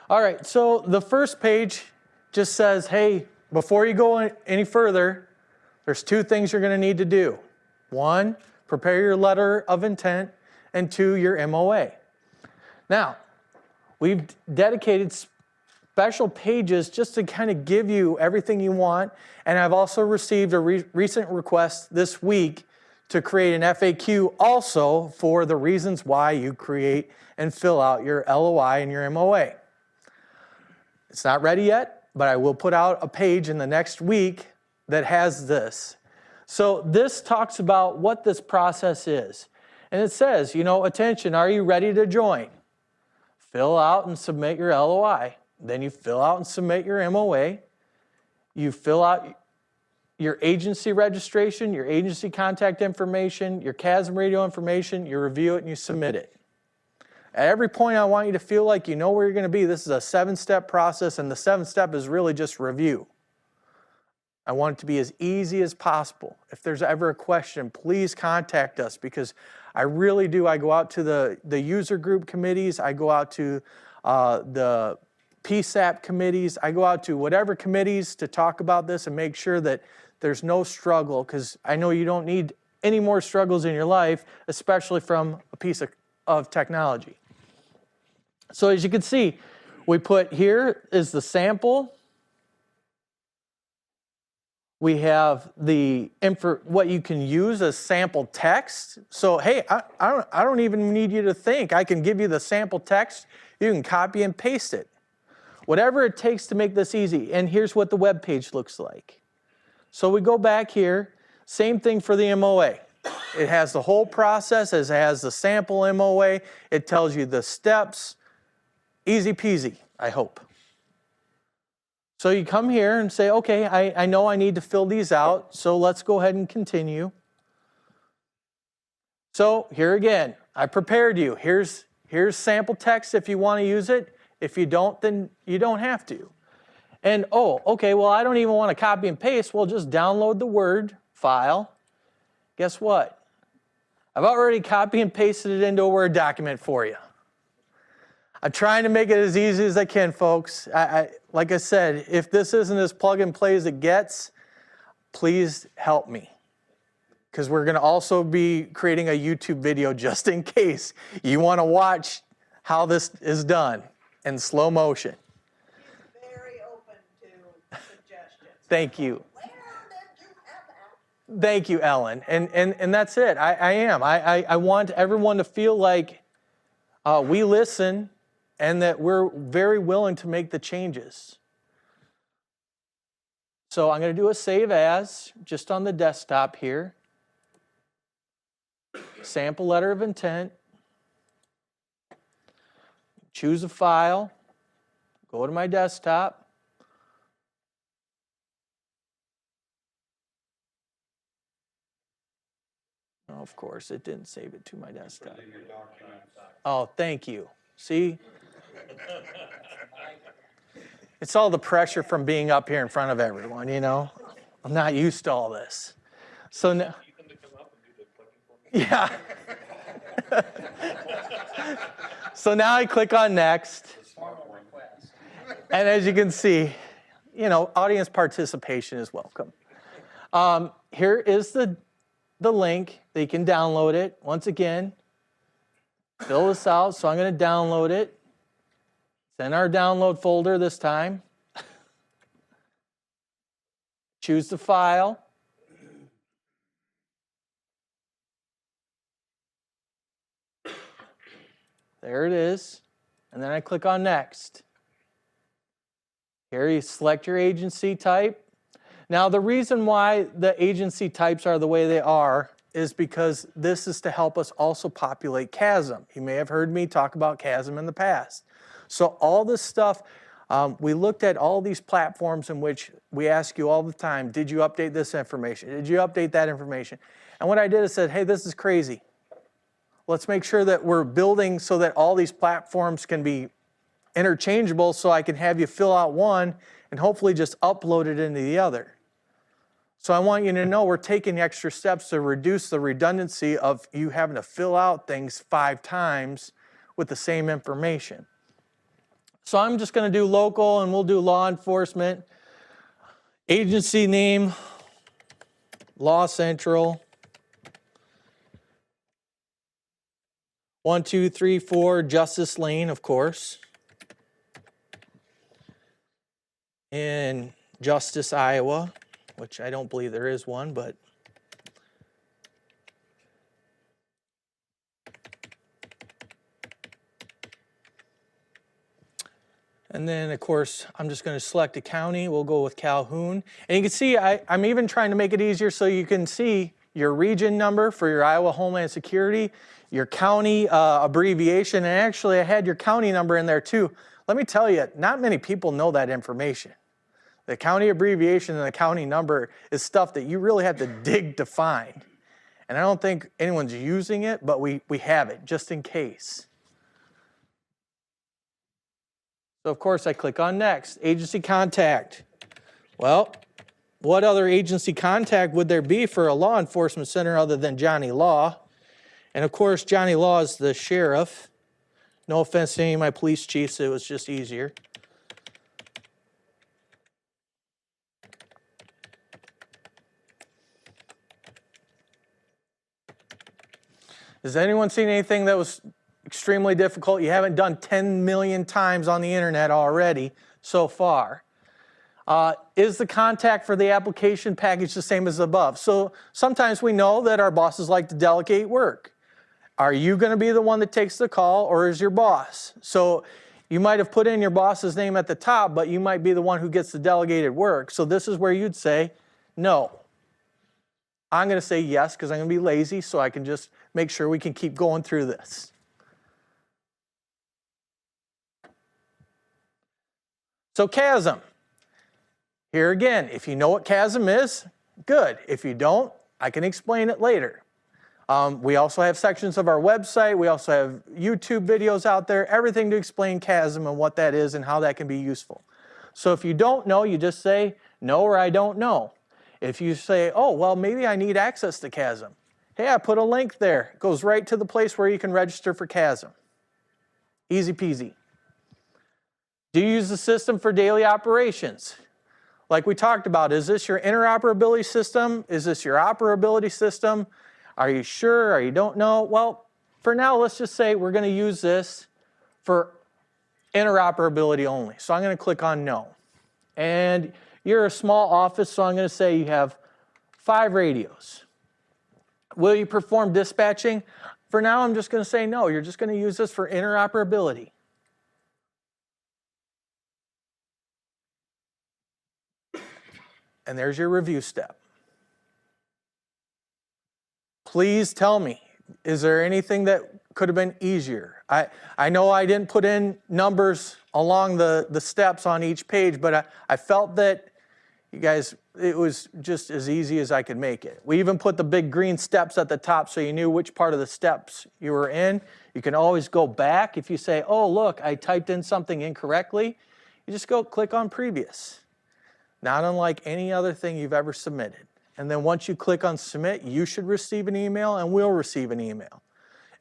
All right, so the first page just says, hey, before you go any further, there's two things you're going to need to do. One, prepare your letter of intent, and two, your MOA. Now, we've dedicated special pages just to kind of give you everything you want, and I've also received a recent request this week to create an FAQ also for the reasons why you create and fill out your LOI and your MOA. It's not ready yet, but I will put out a page in the next week that has this. So this talks about what this process is. And it says, attention, are you ready to join? Fill out and submit your LOI. Then you fill out and submit your MOA. You fill out your agency registration, your agency contact information, your CASM radio information, you review it and you submit it. At every point I want you to feel like you know where you're going to be. This is a 7-step process, and the 7th step is really just review. I want it to be as easy as possible. If there's ever a question, please contact us, because I really do. I go out to the user group committees. I go out to the PSAP committees. I go out to whatever committees to talk about this and make sure that there's no struggle, because I know you don't need any more struggles in your life, especially from a piece of technology. So as you can see, we put here is the sample. We have what you can use as sample text. So hey, I don't even need you to think. I can give you the sample text. You can copy and paste it. Whatever it takes to make this easy. And here's what the web page looks like. So we go back here. Same thing for the MOA. It has the whole process. It has the sample MOA. It tells you the steps. Easy peasy, I hope. So you come here and say, okay, I know I need to fill these out, so let's go ahead and continue. So here again, I prepared you. Here's sample text if you want to use it. If you don't, then you don't have to. And okay, well, I don't even want to copy and paste. Well, just download the Word file. Guess what? I've already copy and pasted it into a Word document for you. I'm trying to make it as easy as I can, folks. Like I said, if this isn't as plug and play as it gets, please help me. Because we're going to also be creating a YouTube video just in case you want to watch how this is done in slow motion. She's very open to suggestions. Thank you. Where did you have that? Thank you, Ellen. And that's it. I am. I want everyone to feel like we listen and that we're very willing to make the changes. So I'm going to do a save as just on the desktop here. Sample letter of intent. Choose a file. Go to my desktop. Oh, of course, it didn't save it to my desktop. Oh, thank you. See? It's all the pressure from being up here in front of everyone, I'm not used to all this. So now, yeah. So now I click on next. And as you can see, audience participation is welcome. Here is the link that you can download it. Once again, fill this out. So I'm going to download it. It's in our download folder this time. Choose the file. There it is. And then I click on next. Here you select your agency type. Now the reason why the agency types are the way they are is because this is to help us also populate CASM. You may have heard me talk about CASM in the past. So all this stuff, we looked at all these platforms in which we ask you all the time, did you update this information? Did you update that information? And what I did is said, hey, this is crazy. Let's make sure that we're building so that all these platforms can be interchangeable, so I can have you fill out one and hopefully just upload it into the other. So I want you to know we're taking extra steps to reduce the redundancy of you having to fill out things 5 times with the same information. So I'm just going to do local, and we'll do law enforcement. Agency name, Law Central. 1, 2, 3, 4, Justice Lane, of course. In Justice, Iowa, which I don't believe there is one, but and then, of course, I'm just going to select a county. We'll go with Calhoun. And you can see I'm even trying to make it easier so you can see your region number for your Iowa Homeland Security, your county abbreviation, and actually I had your county number in there too. Let me tell you, not many people know that information. The county abbreviation and the county number is stuff that you really have to dig to find. And I don't think anyone's using it, but we have it just in case. So of course I click on next, agency contact. Well, what other agency contact would there be for a law enforcement center other than Johnny Law? And of course, Johnny Law is the sheriff. No offense to any of my police chiefs, it was just easier. Has anyone seen anything that was extremely difficult you haven't done 10 million times on the internet already so far? Is the contact for the application package the same as above? So sometimes we know that our bosses like to delegate work. Are you going to be the one that takes the call, or is your boss? So you might have put in your boss's name at the top, but you might be the one who gets the delegated work. So this is where you'd say no. I'm going to say yes because I'm going to be lazy, so I can just make sure we can keep going through this. So chasm. Here again, if you know what chasm is, good. If you don't, I can explain it later. We also have sections of our website. We also have YouTube videos out there, everything to explain chasm and what that is and how that can be useful. So if you don't know, you just say no or I don't know. If you say, oh, well, maybe I need access to chasm. Hey, I put a link there. It goes right to the place where you can register for chasm. Easy peasy. Do you use the system for daily operations? Like we talked about, is this your interoperability system? Is this your operability system? Are you sure or you don't know? Well, for now, let's just say we're going to use this for interoperability only. So I'm going to click on no. And you're a small office, so I'm going to say you have 5 radios. Will you perform dispatching? For now, I'm just going to say no. You're just going to use this for interoperability. And there's your review step. Please tell me, is there anything that could have been easier? I know I didn't put in numbers along the steps on each page, but I felt that you guys, it was just as easy as I could make it. We even put the big green steps at the top so you knew which part of the steps you were in. You can always go back if you say, oh, look, I typed in something incorrectly. You just go click on previous. Not unlike any other thing you've ever submitted. And then once you click on submit, you should receive an email and we'll receive an email.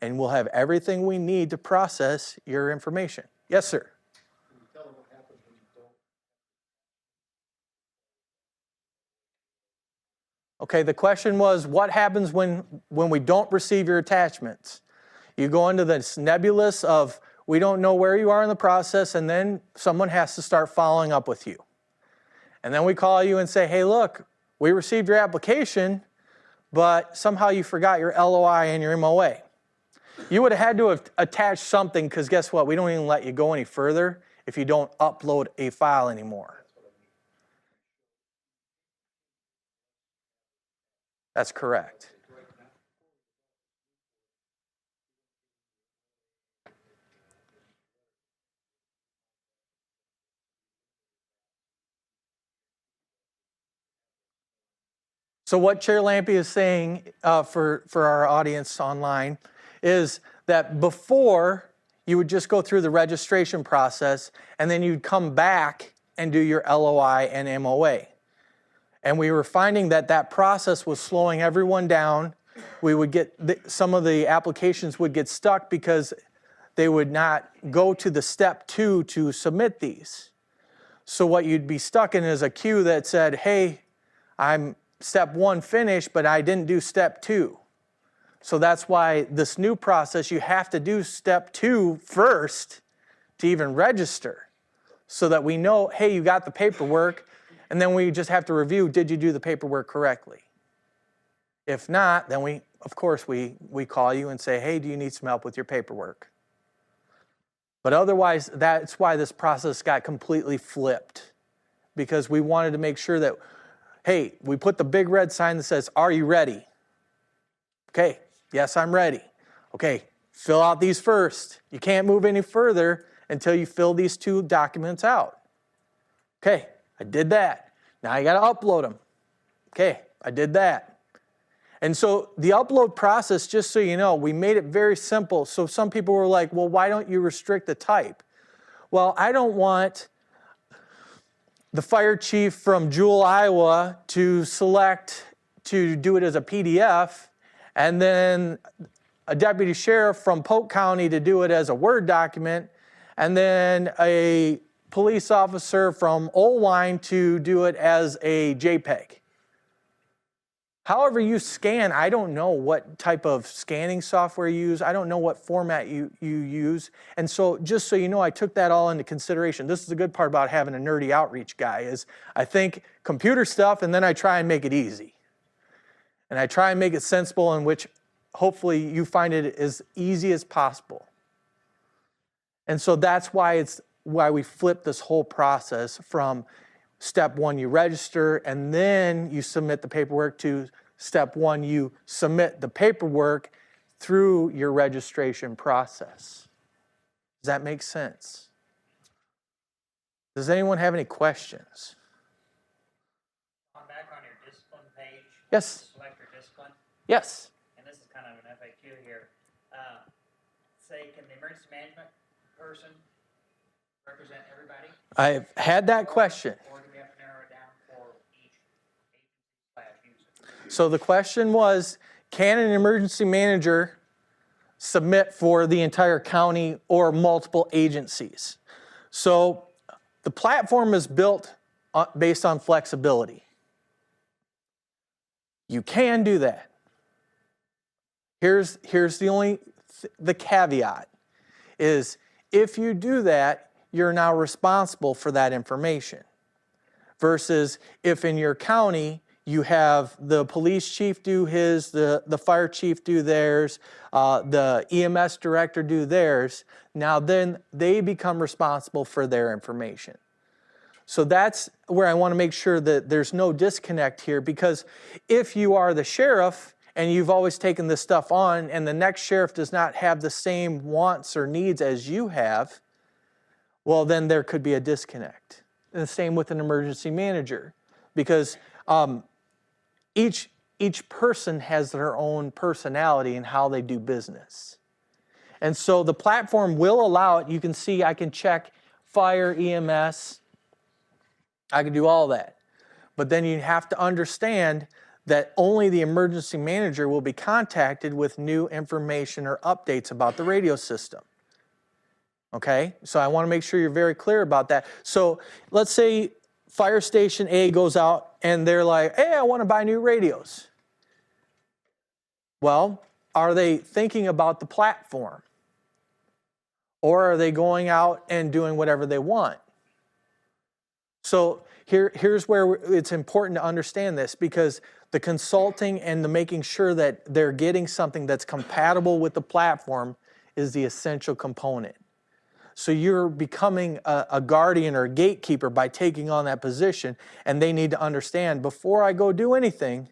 And we'll have everything we need to process your information. Yes, sir? Can you tell them what happens when you don't? Okay, the question was, what happens when we don't receive your attachments? You go into this nebulous of, we don't know where you are in the process, and then someone has to start following up with you. And then we call you and say, hey, look, we received your application, but somehow you forgot your LOI and your MOA. You would have had to have attached something, because guess what? We don't even let you go any further if you don't upload a file anymore. That's correct. So what Chair Lampy is saying for our audience online is that before you would just go through the registration process and then you'd come back and do your LOI and MOA. And we were finding that that process was slowing everyone down. We would get, some of the applications would get stuck because they would not go to the step 2 to submit these. So what you'd be stuck in is a queue that said, hey, I'm step 1 finished, but I didn't do step 2. So that's why this new process, you have to do step 2 first to even register, so that we know, hey, you got the paperwork, and then we just have to review, did you do the paperwork correctly? If not, then we call you and say, hey, do you need some help with your paperwork? But otherwise, that's why this process got completely flipped, because we wanted to make sure that, hey, we put the big red sign that says, are you ready? Okay, yes, I'm ready. Okay, fill out these first. You can't move any further until you fill these 2 documents out. Okay, I did that. Now I got to upload them. Okay, I did that. And so the upload process, just so you know, we made it very simple. So some people were like, well, why don't you restrict the type? Well, I don't want the fire chief from Jewell, Iowa to select to do it as a PDF, and then a deputy sheriff from Polk County to do it as a Word document, and then a police officer from Olwine to do it as a JPEG. However you scan, I don't know what type of scanning software you use. I don't know what format you use. And so just so you know, I took that all into consideration. This is the good part about having a nerdy outreach guy, is I think computer stuff and then I try and make it easy. And I try and make it sensible, in which hopefully you find it as easy as possible. And so that's why we flipped this whole process from step 1, you register, and then you submit the paperwork, to step 1, you submit the paperwork through your registration process. Does that make sense? Does anyone have any questions? Back on your discipline page. Yes. Select your discipline. Yes. And this is kind of an FAQ here. Say, can the emergency management person represent everybody? I've had that question. Or do we have to narrow it down for each agency/user? So the question was, can an emergency manager submit for the entire county or multiple agencies? So the platform is built based on flexibility. You can do that. Here's the caveat is, if you do that, you're now responsible for that information. Versus if in your county you have the police chief do his, the fire chief do theirs, the EMS director do theirs, now then they become responsible for their information. So that's where I want to make sure that there's no disconnect here, because if you are the sheriff and you've always taken this stuff on, and the next sheriff does not have the same wants or needs as you have, well, then there could be a disconnect. And the same with an emergency manager, because each person has their own personality and how they do business. And so the platform will allow it. You can see I can check fire, EMS, I can do all that. But then you have to understand that only the emergency manager will be contacted with new information or updates about the radio system. Okay, so I want to make sure you're very clear about that. So let's say fire station A goes out and they're like, hey, I want to buy new radios. Well, are they thinking about the platform? Or are they going out and doing whatever they want? So here's where it's important to understand this, because the consulting and the making sure that they're getting something that's compatible with the platform is the essential component. So you're becoming a guardian or a gatekeeper by taking on that position, and they need to understand, before I go do anything,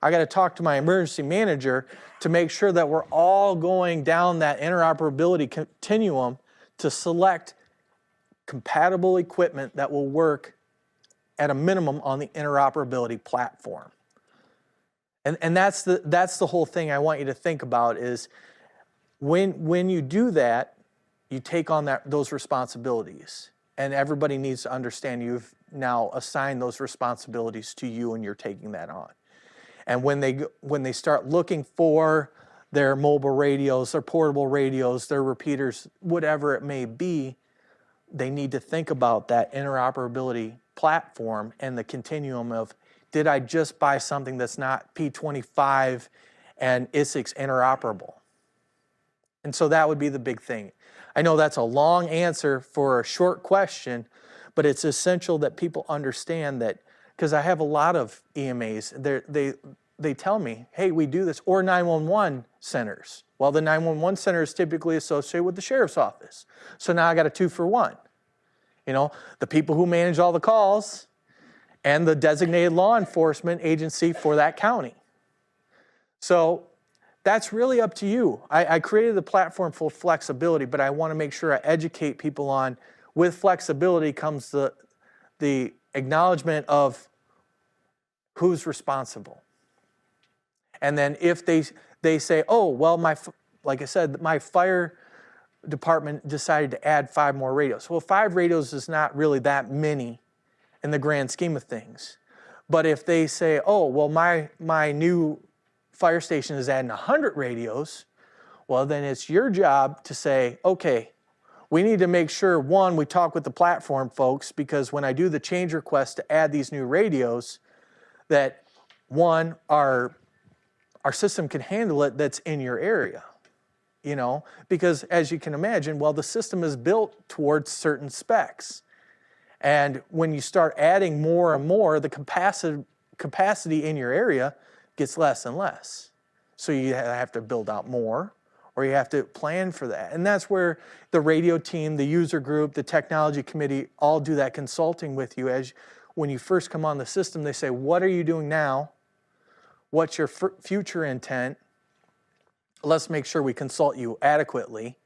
I got to talk to my emergency manager to make sure that we're all going down that interoperability continuum to select compatible equipment that will work at a minimum on the interoperability platform. And that's the whole thing I want you to think about, is when you do that, you take on those responsibilities. And everybody needs to understand you've now assigned those responsibilities to you and you're taking that on. And when they start looking for their mobile radios, their portable radios, their repeaters, whatever it may be, they need to think about that interoperability platform and the continuum of, did I just buy something that's not P25 and Isics interoperable? And so that would be the big thing. I know that's a long answer for a short question, but it's essential that people understand that, because I have a lot of EMAs, they tell me, hey, we do this, or 911 centers. Well, the 911 center is typically associated with the sheriff's office. So now I got a 2-for-1. You know, the people who manage all the calls and the designated law enforcement agency for that county. So that's really up to you. I created the platform for flexibility, but I want to make sure I educate people on, with flexibility comes the acknowledgement of who's responsible. And then if they say, oh, well, like I said, my fire department decided to add 5 more radios. Well, 5 radios is not really that many in the grand scheme of things. But if they say, oh, well, my new fire station is adding 100 radios, well, then it's your job to say, okay, we need to make sure, one, we talk with the platform folks, because when I do the change request to add these new radios, that one, our system can handle it that's in your area. You know, because as you can imagine, well, the system is built towards certain specs. And when you start adding more and more, the capacity in your area gets less and less. So you have to build out more, or you have to plan for that. And that's where the radio team, the user group, the technology committee all do that consulting with you. As when you first come on the system, they say, what are you doing now? What's your future intent? Let's make sure we consult you adequately.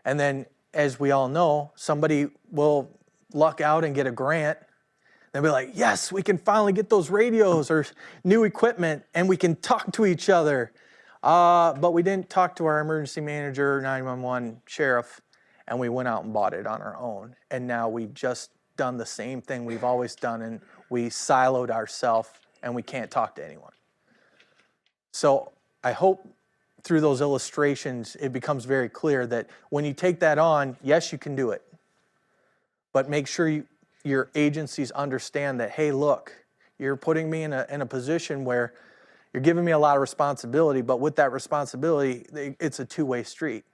And then, as we all know, somebody will luck out and get a grant. They'll be like, yes, we can finally get those radios or new equipment, and we can talk to each other. But we didn't talk to our emergency manager, 911 sheriff, and we went out and bought it on our own. And now we've just done the same thing we've always done, and we siloed ourselves, and we can't talk to anyone. So I hope through those illustrations, it becomes very clear that when you take that on, yes, you can do it. But make sure your agencies understand that, hey, look, you're putting me in a position where you're giving me a lot of responsibility, but with that responsibility, it's a two-way street.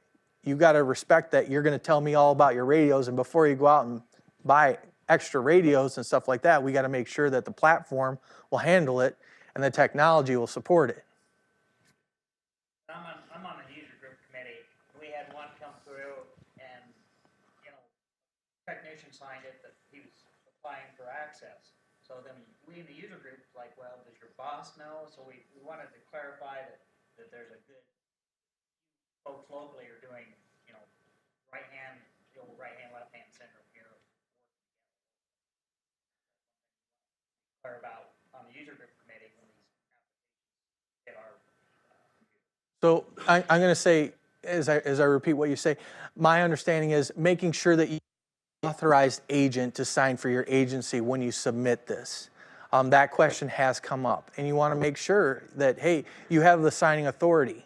You got to respect that you're going to tell me all about your radios, and before you go out and buy extra radios and stuff like that, we got to make sure that the platform will handle it and the technology will support it. I'm on the user group committee. We had one come through and, technician signed it that he was applying for access. So then we in the user group like, well, does your boss know? So we wanted to clarify that there's a good, folks locally are doing, right hand, left hand syndrome here. Clear about on the user group committee when these applications get our. So I'm going to say, as I repeat what you say, my understanding is making sure that you authorized agent to sign for your agency when you submit this. That question has come up, and you want to make sure that, hey, you have the signing authority.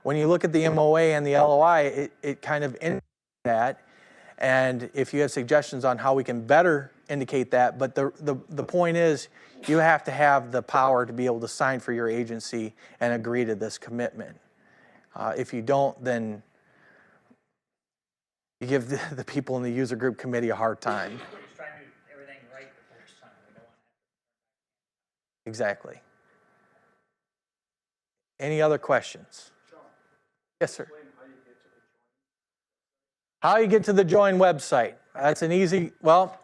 When you look at the MOA and the LOI, it kind of indicates that, and if you have suggestions on how we can better indicate that, but the point is, you have to have the power to be able to sign for your agency and agree to this commitment. If you don't, then you give the people in the user group committee a hard time. We're just trying to do everything right the first time. We don't want to. Exactly. Any other questions? Sean, Yes, sir. explain how you get to the join. How you get to the join website. That's an easy, well,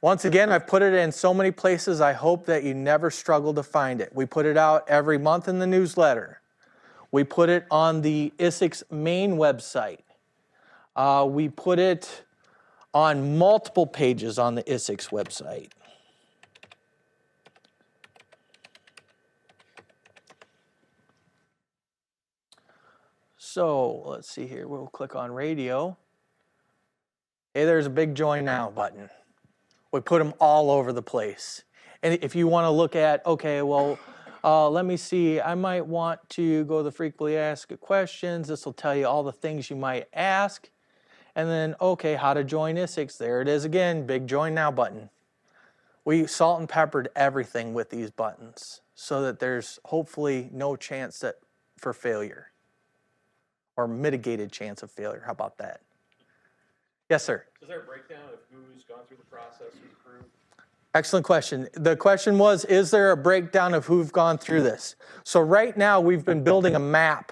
once again, I've put it in so many places, I hope that you never struggle to find it. We put it out every month in the newsletter. We put it on the Isics main website. We put it on multiple pages on the Isics website. So let's see here. We'll click on radio. Hey, there's a big join now button. We put them all over the place. And if you want to look at, okay, well, Let me see, I might want to go to the frequently asked questions. This will tell you all the things you might ask. And then, okay, how to join Isics. There it is again, big join now button. We salt and peppered everything with these buttons so that there's hopefully no chance for failure or mitigated chance of failure. How about that? Yes, sir. Is there a breakdown of who's gone through the process, who's approved? Excellent question. The question was, is there a breakdown of who've gone through this? So right now we've been building a map,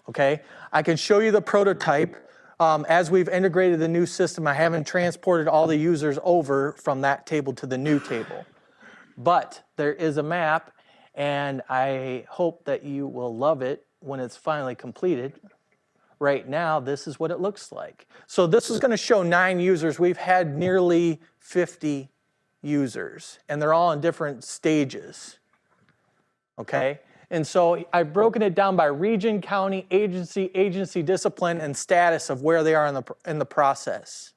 okay? I can show you the prototype. As we've integrated the new system, I haven't transported all the users over from that table to the new table. But there is a map, and I hope that you will love it when it's finally completed. Right now, this is what it looks like. So this is going to show 9 users. We've had nearly 50 users, and they're all in different stages, okay? And so I've broken it down by region, county, agency discipline, and status of where they are in the process.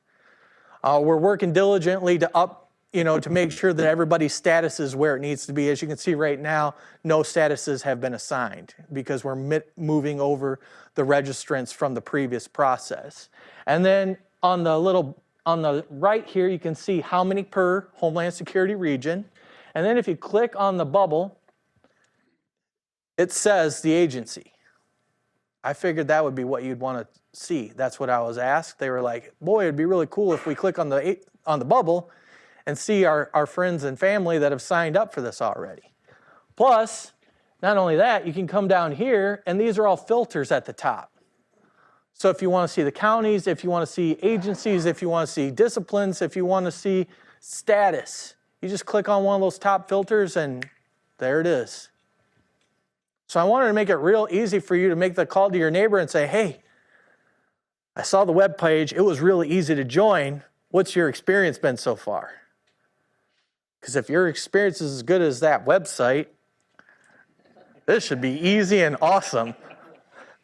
We're working diligently to make sure that everybody's status is where it needs to be. As you can see right now, no statuses have been assigned because we're moving over the registrants from the previous process. And then on the right here, you can see how many per Homeland Security region. And then if you click on the bubble, it says the agency. I figured that would be what you'd want to see. That's what I was asked. They were like, boy, it'd be really cool if we click on the bubble and see our friends and family that have signed up for this already. Plus, not only that, you can come down here, and these are all filters at the top. So if you want to see the counties, if you want to see agencies, if you want to see disciplines, if you want to see status, you just click on one of those top filters, and there it is. So I wanted to make it real easy for you to make the call to your neighbor and say, hey, I saw the web page. It was really easy to join. What's your experience been so far? Because if your experience is as good as that website, this should be easy and awesome.